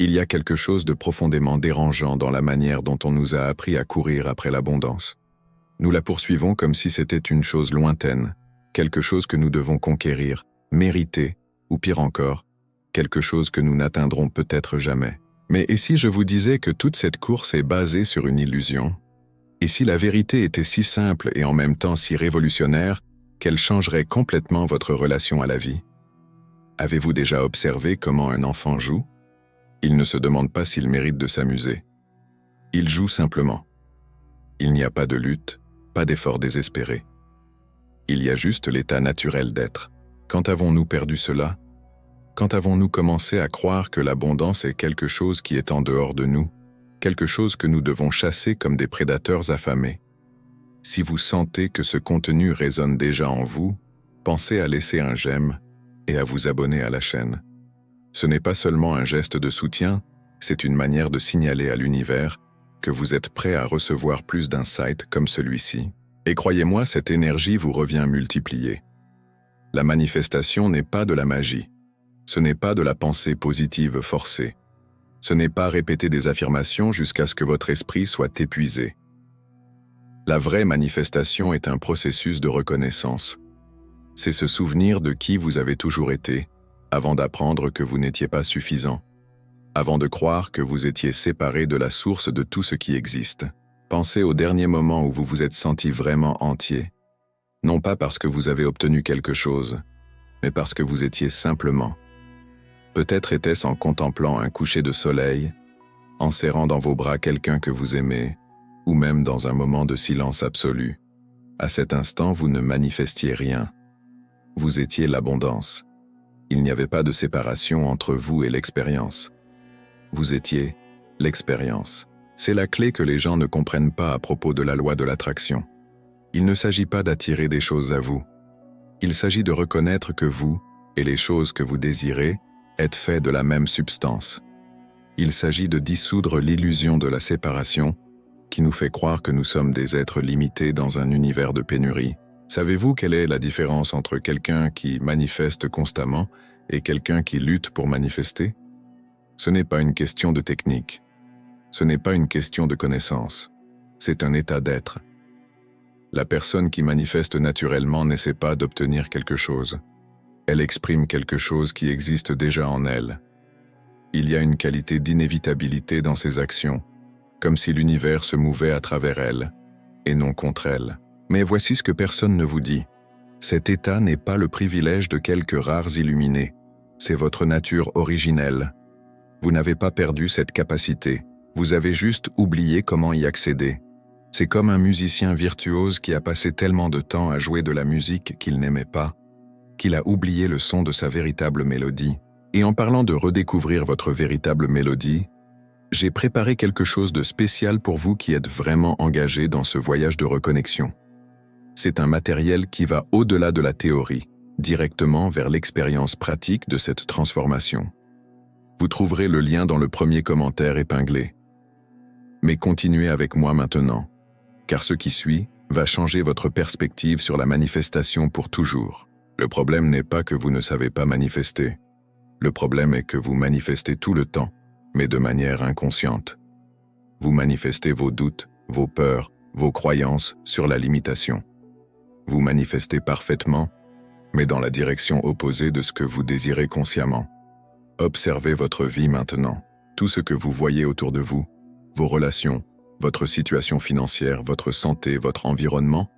Il y a quelque chose de profondément dérangeant dans la manière dont on nous a appris à courir après l'abondance. Nous la poursuivons comme si c'était une chose lointaine, quelque chose que nous devons conquérir, mériter, ou pire encore, quelque chose que nous n'atteindrons peut-être jamais. Mais et si je vous disais que toute cette course est basée sur une illusion? Et si la vérité était si simple et en même temps si révolutionnaire qu'elle changerait complètement votre relation à la vie? Avez-vous déjà observé comment un enfant joue? Il ne se demande pas s'il mérite de s'amuser. Il joue simplement. Il n'y a pas de lutte, pas d'effort désespéré. Il y a juste l'état naturel d'être. Quand avons-nous perdu cela? Quand avons-nous commencé à croire que l'abondance est quelque chose qui est en dehors de nous, quelque chose que nous devons chasser comme des prédateurs affamés? Si vous sentez que ce contenu résonne déjà en vous, pensez à laisser un j'aime et à vous abonner à la chaîne. Ce n'est pas seulement un geste de soutien, c'est une manière de signaler à l'univers que vous êtes prêt à recevoir plus d'insights comme celui-ci. Et croyez-moi, cette énergie vous revient multipliée. La manifestation n'est pas de la magie. Ce n'est pas de la pensée positive forcée. Ce n'est pas répéter des affirmations jusqu'à ce que votre esprit soit épuisé. La vraie manifestation est un processus de reconnaissance. C'est se souvenir de qui vous avez toujours été, avant d'apprendre que vous n'étiez pas suffisant, avant de croire que vous étiez séparé de la source de tout ce qui existe. Pensez au dernier moment où vous vous êtes senti vraiment entier, non pas parce que vous avez obtenu quelque chose, mais parce que vous étiez simplement. Peut-être était-ce en contemplant un coucher de soleil, en serrant dans vos bras quelqu'un que vous aimez, ou même dans un moment de silence absolu. À cet instant, vous ne manifestiez rien. Vous étiez l'abondance. Il n'y avait pas de séparation entre vous et l'expérience. Vous étiez l'expérience. C'est la clé que les gens ne comprennent pas à propos de la loi de l'attraction. Il ne s'agit pas d'attirer des choses à vous. Il s'agit de reconnaître que vous, et les choses que vous désirez, êtes faits de la même substance. Il s'agit de dissoudre l'illusion de la séparation qui nous fait croire que nous sommes des êtres limités dans un univers de pénurie. Savez-vous quelle est la différence entre quelqu'un qui manifeste constamment et quelqu'un qui lutte pour manifester? Ce n'est pas une question de technique. Ce n'est pas une question de connaissance. C'est un état d'être. La personne qui manifeste naturellement n'essaie pas d'obtenir quelque chose. Elle exprime quelque chose qui existe déjà en elle. Il y a une qualité d'inévitabilité dans ses actions, comme si l'univers se mouvait à travers elle, et non contre elle. Mais voici ce que personne ne vous dit. Cet état n'est pas le privilège de quelques rares illuminés. C'est votre nature originelle. Vous n'avez pas perdu cette capacité. Vous avez juste oublié comment y accéder. C'est comme un musicien virtuose qui a passé tellement de temps à jouer de la musique qu'il n'aimait pas, qu'il a oublié le son de sa véritable mélodie. Et en parlant de redécouvrir votre véritable mélodie, j'ai préparé quelque chose de spécial pour vous qui êtes vraiment engagés dans ce voyage de reconnexion. C'est un matériel qui va au-delà de la théorie, directement vers l'expérience pratique de cette transformation. Vous trouverez le lien dans le premier commentaire épinglé. Mais continuez avec moi maintenant, car ce qui suit va changer votre perspective sur la manifestation pour toujours. Le problème n'est pas que vous ne savez pas manifester. Le problème est que vous manifestez tout le temps, mais de manière inconsciente. Vous manifestez vos doutes, vos peurs, vos croyances sur la limitation. Vous manifestez parfaitement, mais dans la direction opposée de ce que vous désirez consciemment. Observez votre vie maintenant, tout ce que vous voyez autour de vous, vos relations, votre situation financière, votre santé, votre environnement,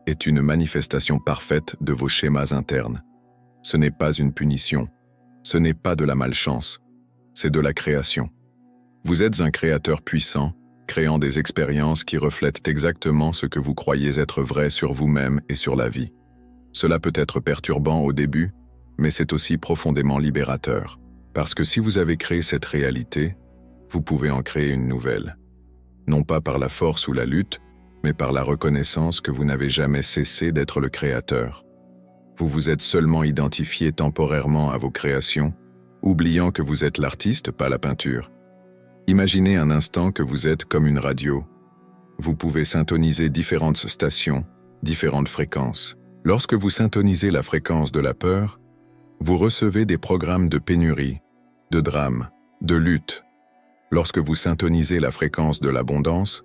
est une manifestation parfaite de vos schémas internes. Ce n'est pas une punition, ce n'est pas de la malchance, c'est de la création. Vous êtes un créateur puissant, créant des expériences qui reflètent exactement ce que vous croyez être vrai sur vous-même et sur la vie. Cela peut être perturbant au début, mais c'est aussi profondément libérateur. Parce que si vous avez créé cette réalité, vous pouvez en créer une nouvelle. Non pas par la force ou la lutte, mais par la reconnaissance que vous n'avez jamais cessé d'être le créateur. Vous vous êtes seulement identifié temporairement à vos créations, oubliant que vous êtes l'artiste, pas la peinture. Imaginez un instant que vous êtes comme une radio. Vous pouvez syntoniser différentes stations, différentes fréquences. Lorsque vous syntonisez la fréquence de la peur, vous recevez des programmes de pénurie, de drame, de lutte. Lorsque vous syntonisez la fréquence de l'abondance,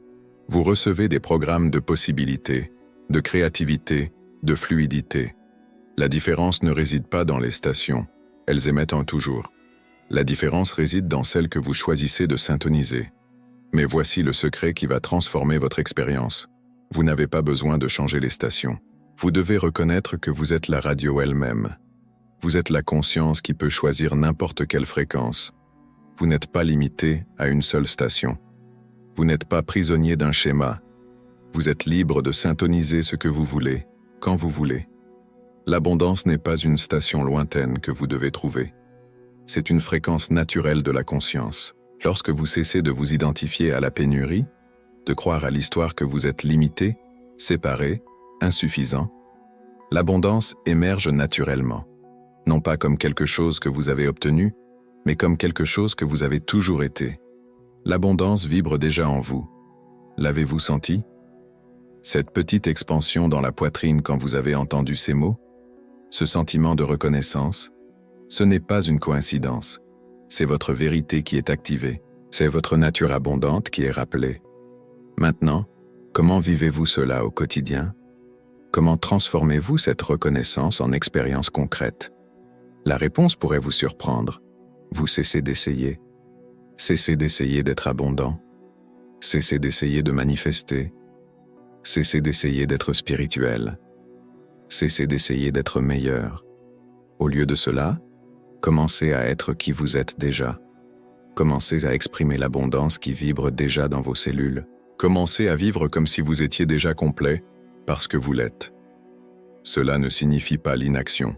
vous recevez des programmes de possibilités, de créativité, de fluidité. La différence ne réside pas dans les stations, elles émettent en toujours. La différence réside dans celle que vous choisissez de syntoniser. Mais voici le secret qui va transformer votre expérience. Vous n'avez pas besoin de changer les stations. Vous devez reconnaître que vous êtes la radio elle-même. Vous êtes la conscience qui peut choisir n'importe quelle fréquence. Vous n'êtes pas limité à une seule station. Vous n'êtes pas prisonnier d'un schéma. Vous êtes libre de syntoniser ce que vous voulez, quand vous voulez. L'abondance n'est pas une station lointaine que vous devez trouver. C'est une fréquence naturelle de la conscience. Lorsque vous cessez de vous identifier à la pénurie, de croire à l'histoire que vous êtes limité, séparé, insuffisant, l'abondance émerge naturellement. Non pas comme quelque chose que vous avez obtenu, mais comme quelque chose que vous avez toujours été. L'abondance vibre déjà en vous. L'avez-vous senti? Cette petite expansion dans la poitrine quand vous avez entendu ces mots? Ce sentiment de reconnaissance? Ce n'est pas une coïncidence. C'est votre vérité qui est activée. C'est votre nature abondante qui est rappelée. Maintenant, comment vivez-vous cela au quotidien? Comment transformez-vous cette reconnaissance en expérience concrète? La réponse pourrait vous surprendre. Vous cessez d'essayer. Cessez d'essayer d'être abondant. Cessez d'essayer de manifester. Cessez d'essayer d'être spirituel. Cessez d'essayer d'être meilleur. Au lieu de cela, commencez à être qui vous êtes déjà. Commencez à exprimer l'abondance qui vibre déjà dans vos cellules. Commencez à vivre comme si vous étiez déjà complet, parce que vous l'êtes. Cela ne signifie pas l'inaction.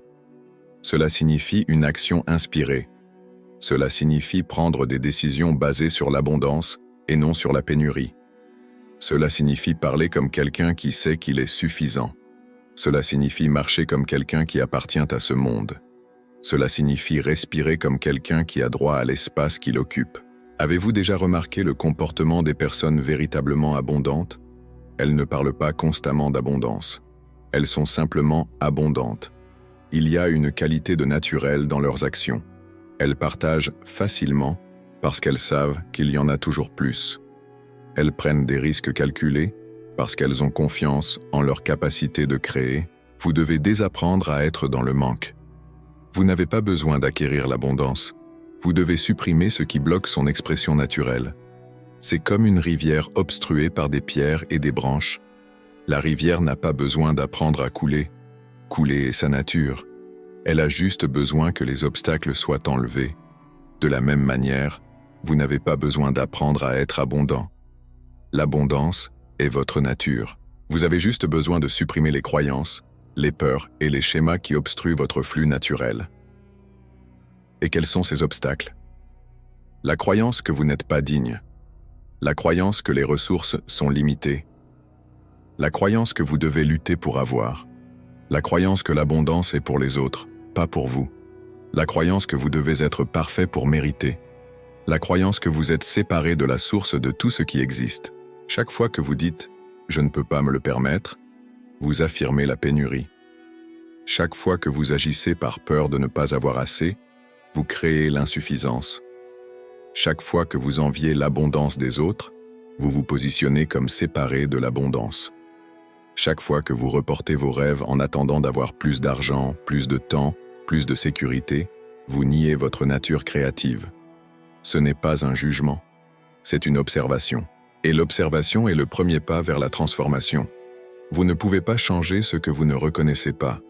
Cela signifie une action inspirée. Cela signifie prendre des décisions basées sur l'abondance et non sur la pénurie. Cela signifie parler comme quelqu'un qui sait qu'il est suffisant. Cela signifie marcher comme quelqu'un qui appartient à ce monde. Cela signifie respirer comme quelqu'un qui a droit à l'espace qu'il occupe. Avez-vous déjà remarqué le comportement des personnes véritablement abondantes? Elles ne parlent pas constamment d'abondance. Elles sont simplement abondantes. Il y a une qualité de naturel dans leurs actions. Elles partagent facilement parce qu'elles savent qu'il y en a toujours plus. Elles prennent des risques calculés parce qu'elles ont confiance en leur capacité de créer. Vous devez désapprendre à être dans le manque. Vous n'avez pas besoin d'acquérir l'abondance. Vous devez supprimer ce qui bloque son expression naturelle. C'est comme une rivière obstruée par des pierres et des branches. La rivière n'a pas besoin d'apprendre à couler. Couler est sa nature. Elle a juste besoin que les obstacles soient enlevés. De la même manière, vous n'avez pas besoin d'apprendre à être abondant. L'abondance est votre nature. Vous avez juste besoin de supprimer les croyances, les peurs et les schémas qui obstruent votre flux naturel. Et quels sont ces obstacles? La croyance que vous n'êtes pas digne. La croyance que les ressources sont limitées. La croyance que vous devez lutter pour avoir. La croyance que l'abondance est pour les autres, pas pour vous. La croyance que vous devez être parfait pour mériter. La croyance que vous êtes séparé de la source de tout ce qui existe. Chaque fois que vous dites « je ne peux pas me le permettre », vous affirmez la pénurie. Chaque fois que vous agissez par peur de ne pas avoir assez, vous créez l'insuffisance. Chaque fois que vous enviez l'abondance des autres, vous vous positionnez comme séparé de l'abondance. Chaque fois que vous reportez vos rêves en attendant d'avoir plus d'argent, plus de temps, plus de sécurité, vous niez votre nature créative. Ce n'est pas un jugement, c'est une observation. Et l'observation est le premier pas vers la transformation. Vous ne pouvez pas changer ce que vous ne reconnaissez pas.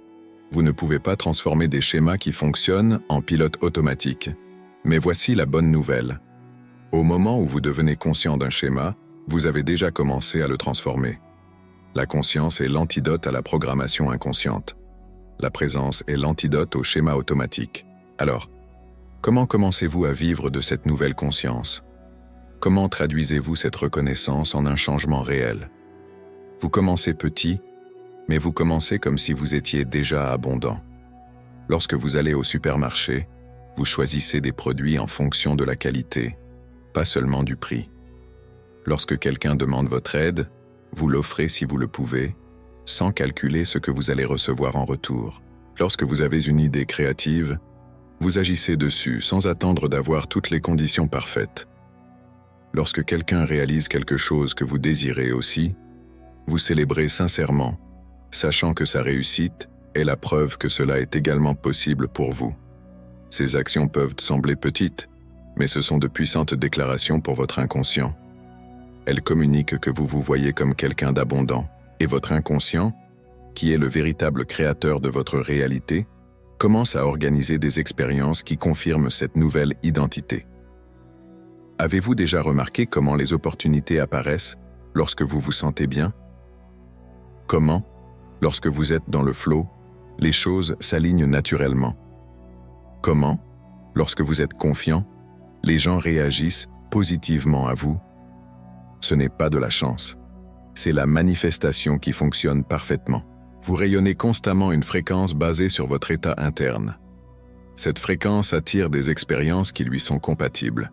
Vous ne pouvez pas transformer des schémas qui fonctionnent en pilote automatique. Mais voici la bonne nouvelle. Au moment où vous devenez conscient d'un schéma, vous avez déjà commencé à le transformer. La conscience est l'antidote à la programmation inconsciente. La présence est l'antidote au schéma automatique. Alors, comment commencez-vous à vivre de cette nouvelle conscience? Comment traduisez-vous cette reconnaissance en un changement réel? Vous commencez petit, mais vous commencez comme si vous étiez déjà abondant. Lorsque vous allez au supermarché, vous choisissez des produits en fonction de la qualité, pas seulement du prix. Lorsque quelqu'un demande votre aide, vous l'offrez si vous le pouvez, sans calculer ce que vous allez recevoir en retour. Lorsque vous avez une idée créative, Vous agissez dessus sans attendre d'avoir toutes les conditions parfaites. Lorsque quelqu'un réalise quelque chose que vous désirez aussi, vous célébrez sincèrement, sachant que sa réussite est la preuve que cela est également possible pour vous. Ces actions peuvent sembler petites, mais ce sont de puissantes déclarations pour votre inconscient. Elles communiquent que vous vous voyez comme quelqu'un d'abondant, et votre inconscient, qui est le véritable créateur de votre réalité, commence à organiser des expériences qui confirment cette nouvelle identité. Avez-vous déjà remarqué comment les opportunités apparaissent lorsque vous vous sentez bien? Comment, lorsque vous êtes dans le flow, les choses s'alignent naturellement? Comment, lorsque vous êtes confiant, les gens réagissent positivement à vous? Ce n'est pas de la chance. C'est la manifestation qui fonctionne parfaitement. Vous rayonnez constamment une fréquence basée sur votre état interne. Cette fréquence attire des expériences qui lui sont compatibles.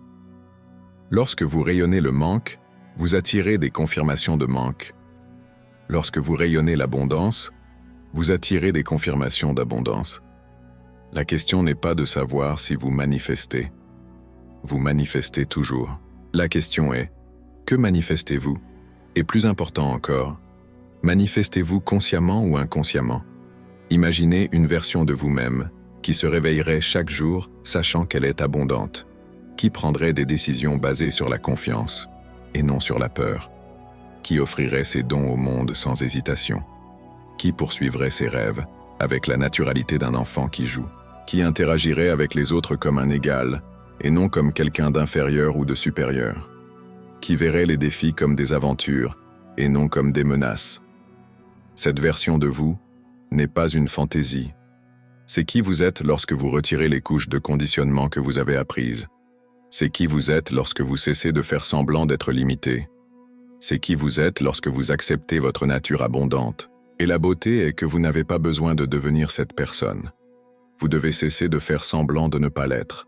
Lorsque vous rayonnez le manque, vous attirez des confirmations de manque. Lorsque vous rayonnez l'abondance, vous attirez des confirmations d'abondance. La question n'est pas de savoir si vous manifestez. Vous manifestez toujours. La question est, que manifestez-vous? Et plus important encore, manifestez-vous consciemment ou inconsciemment? Imaginez une version de vous-même qui se réveillerait chaque jour sachant qu'elle est abondante, qui prendrait des décisions basées sur la confiance et non sur la peur, qui offrirait ses dons au monde sans hésitation, qui poursuivrait ses rêves avec la naturalité d'un enfant qui joue, qui interagirait avec les autres comme un égal et non comme quelqu'un d'inférieur ou de supérieur, qui verrait les défis comme des aventures et non comme des menaces. Cette version de vous n'est pas une fantaisie. C'est qui vous êtes lorsque vous retirez les couches de conditionnement que vous avez apprises. C'est qui vous êtes lorsque vous cessez de faire semblant d'être limité. C'est qui vous êtes lorsque vous acceptez votre nature abondante. Et la beauté est que vous n'avez pas besoin de devenir cette personne. Vous devez cesser de faire semblant de ne pas l'être.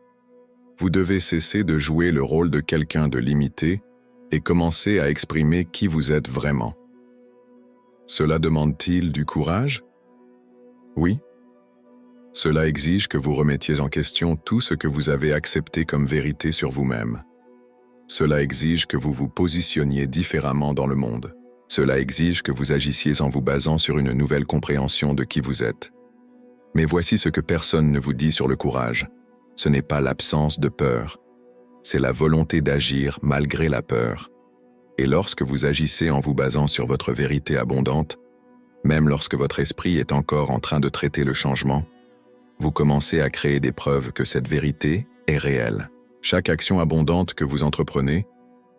Vous devez cesser de jouer le rôle de quelqu'un de limité et commencer à exprimer qui vous êtes vraiment. Cela demande-t-il du courage? Oui. Cela exige que vous remettiez en question tout ce que vous avez accepté comme vérité sur vous-même. Cela exige que vous vous positionniez différemment dans le monde. Cela exige que vous agissiez en vous basant sur une nouvelle compréhension de qui vous êtes. Mais voici ce que personne ne vous dit sur le courage. Ce n'est pas l'absence de peur. C'est la volonté d'agir malgré la peur. Et lorsque vous agissez en vous basant sur votre vérité abondante, même lorsque votre esprit est encore en train de traiter le changement, vous commencez à créer des preuves que cette vérité est réelle. Chaque action abondante que vous entreprenez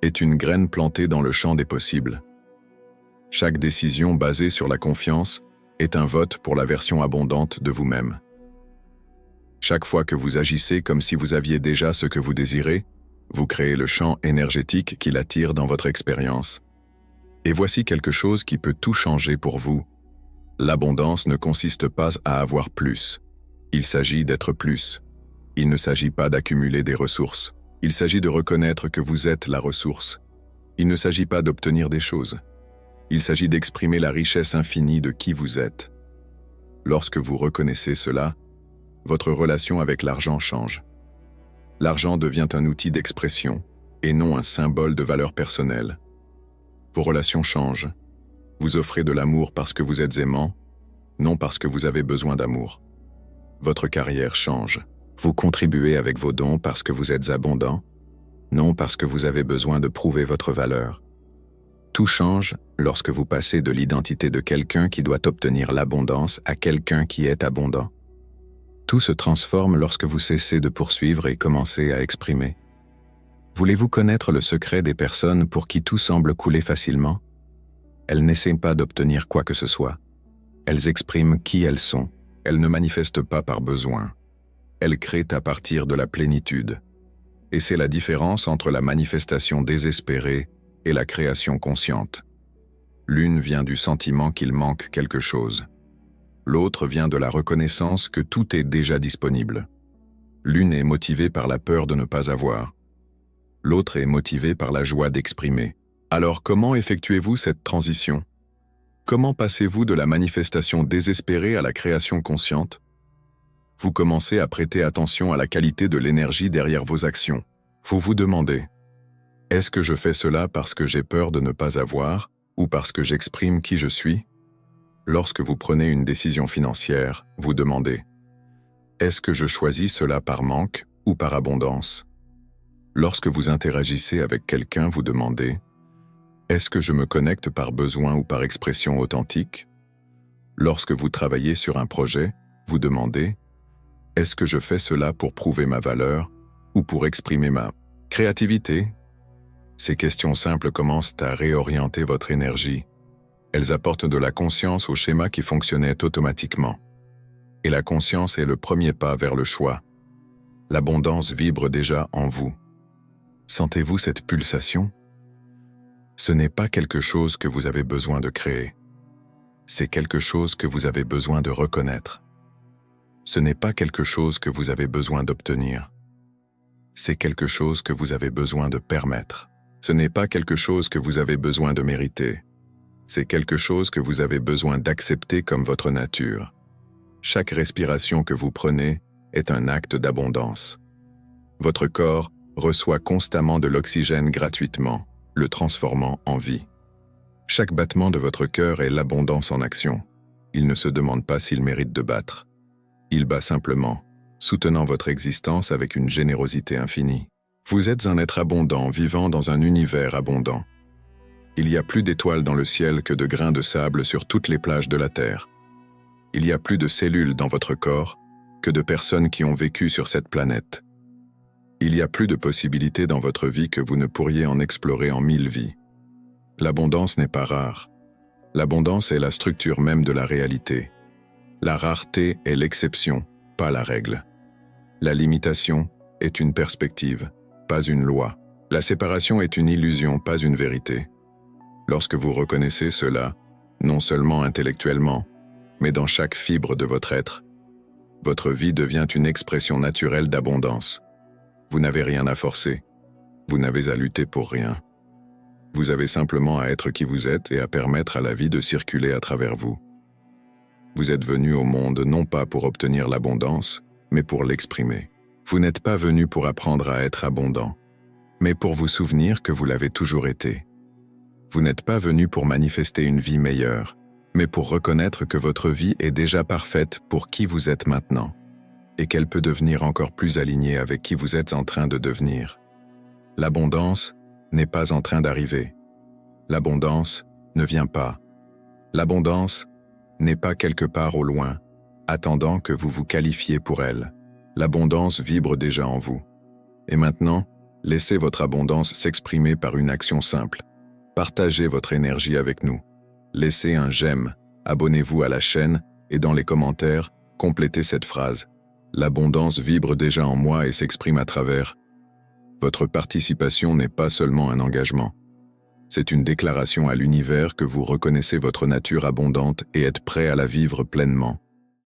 est une graine plantée dans le champ des possibles. Chaque décision basée sur la confiance est un vote pour la version abondante de vous-même. Chaque fois que vous agissez comme si vous aviez déjà ce que vous désirez, vous créez le champ énergétique qui l'attire dans votre expérience. Et voici quelque chose qui peut tout changer pour vous. L'abondance ne consiste pas à avoir plus. Il s'agit d'être plus. Il ne s'agit pas d'accumuler des ressources. Il s'agit de reconnaître que vous êtes la ressource. Il ne s'agit pas d'obtenir des choses. Il s'agit d'exprimer la richesse infinie de qui vous êtes. Lorsque vous reconnaissez cela, votre relation avec l'argent change. L'argent devient un outil d'expression et non un symbole de valeur personnelle. Vos relations changent. Vous offrez de l'amour parce que vous êtes aimant, non parce que vous avez besoin d'amour. Votre carrière change. Vous contribuez avec vos dons parce que vous êtes abondant, non parce que vous avez besoin de prouver votre valeur. Tout change lorsque vous passez de l'identité de quelqu'un qui doit obtenir l'abondance à quelqu'un qui est abondant. Tout se transforme lorsque vous cessez de poursuivre et commencez à exprimer. Voulez-vous connaître le secret des personnes pour qui tout semble couler facilement? Elles n'essaient pas d'obtenir quoi que ce soit. Elles expriment qui elles sont. Elles ne manifestent pas par besoin. Elles créent à partir de la plénitude. Et c'est la différence entre la manifestation désespérée et la création consciente. L'une vient du sentiment qu'il manque quelque chose. L'autre vient de la reconnaissance que tout est déjà disponible. L'une est motivée par la peur de ne pas avoir. L'autre est motivée par la joie d'exprimer. Alors comment effectuez-vous cette transition? Comment passez-vous de la manifestation désespérée à la création consciente? Vous commencez à prêter attention à la qualité de l'énergie derrière vos actions. Vous vous demandez, est-ce que je fais cela parce que j'ai peur de ne pas avoir ou parce que j'exprime qui je suis? Lorsque vous prenez une décision financière, vous demandez, est-ce que je choisis cela par manque ou par abondance? Lorsque vous interagissez avec quelqu'un, vous demandez, est-ce que je me connecte par besoin ou par expression authentique? Lorsque vous travaillez sur un projet, vous demandez, est-ce que je fais cela pour prouver ma valeur ou pour exprimer ma créativité? Ces questions simples commencent à réorienter votre énergie. Elles apportent de la conscience au schéma qui fonctionnait automatiquement. Et la conscience est le premier pas vers le choix. L'abondance vibre déjà en vous. Sentez-vous cette pulsation? Ce n'est pas quelque chose que vous avez besoin de créer. C'est quelque chose que vous avez besoin de reconnaître. Ce n'est pas quelque chose que vous avez besoin d'obtenir. C'est quelque chose que vous avez besoin de permettre. Ce n'est pas quelque chose que vous avez besoin de mériter. C'est quelque chose que vous avez besoin d'accepter comme votre nature. Chaque respiration que vous prenez est un acte d'abondance. Votre corps reçoit constamment de l'oxygène gratuitement, le transformant en vie. Chaque battement de votre cœur est l'abondance en action. Il ne se demande pas s'il mérite de battre. Il bat simplement, soutenant votre existence avec une générosité infinie. Vous êtes un être abondant vivant dans un univers abondant. Il y a plus d'étoiles dans le ciel que de grains de sable sur toutes les plages de la Terre. Il y a plus de cellules dans votre corps que de personnes qui ont vécu sur cette planète. Il y a plus de possibilités dans votre vie que vous ne pourriez en explorer en 1000 vies. L'abondance n'est pas rare. L'abondance est la structure même de la réalité. La rareté est l'exception, pas la règle. La limitation est une perspective, pas une loi. La séparation est une illusion, pas une vérité. Lorsque vous reconnaissez cela, non seulement intellectuellement, mais dans chaque fibre de votre être, votre vie devient une expression naturelle d'abondance. Vous n'avez rien à forcer. Vous n'avez à lutter pour rien. Vous avez simplement à être qui vous êtes et à permettre à la vie de circuler à travers vous. Vous êtes venu au monde non pas pour obtenir l'abondance, mais pour l'exprimer. Vous n'êtes pas venu pour apprendre à être abondant, mais pour vous souvenir que vous l'avez toujours été. Vous n'êtes pas venu pour manifester une vie meilleure, mais pour reconnaître que votre vie est déjà parfaite pour qui vous êtes maintenant, et qu'elle peut devenir encore plus alignée avec qui vous êtes en train de devenir. L'abondance n'est pas en train d'arriver. L'abondance ne vient pas. L'abondance n'est pas quelque part au loin, attendant que vous vous qualifiez pour elle. L'abondance vibre déjà en vous. Et maintenant, laissez votre abondance s'exprimer par une action simple. Partagez votre énergie avec nous. Laissez un j'aime, abonnez-vous à la chaîne et dans les commentaires, complétez cette phrase. L'abondance vibre déjà en moi et s'exprime à travers. Votre participation n'est pas seulement un engagement. C'est une déclaration à l'univers que vous reconnaissez votre nature abondante et êtes prêt à la vivre pleinement.